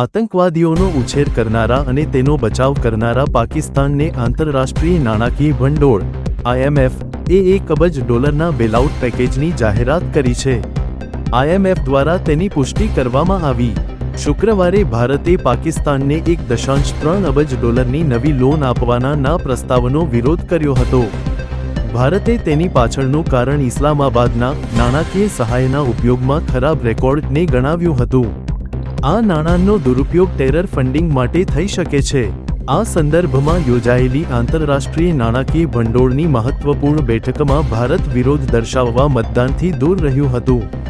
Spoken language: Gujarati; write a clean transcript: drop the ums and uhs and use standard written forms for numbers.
આતંકવાદીઓનો ઉછેર કરનારા અને તેનો બચાવ કરનારા પાકિસ્તાનને આંતરરાષ્ટ્રીય નાણાકીય ભંડોળ IMF એ $1 અબજ બેલઆઉટ પેકેજની જાહેરાત કરી છે। IMF દ્વારા તેની પુષ્ટિ કરવામાં આવી। શુક્રવારે ભારતે પાકિસ્તાનને $1.3 અબજની નવી લોન આપવાના પ્રસ્તાવનો વિરોધ કર્યો હતો। ભારતે તેની પાછળનું કારણ ઇસ્લામાબાદના નાણાકીય સહાયના ઉપયોગમાં ખરાબ રેકોર્ડને ગણાવ્યું હતું। આ નાણાંનો દુરુપયોગ ટેરર ફંડિંગ માટે થઈ શકે છે। આ સંદર્ભમાં યોજાયેલી આંતરરાષ્ટ્રીય નાણાકીય ભંડોળની મહત્વપૂર્ણ બેઠકમાં ભારત વિરોધ દર્શાવવા મતદાનથી દૂર રહ્યું હતું।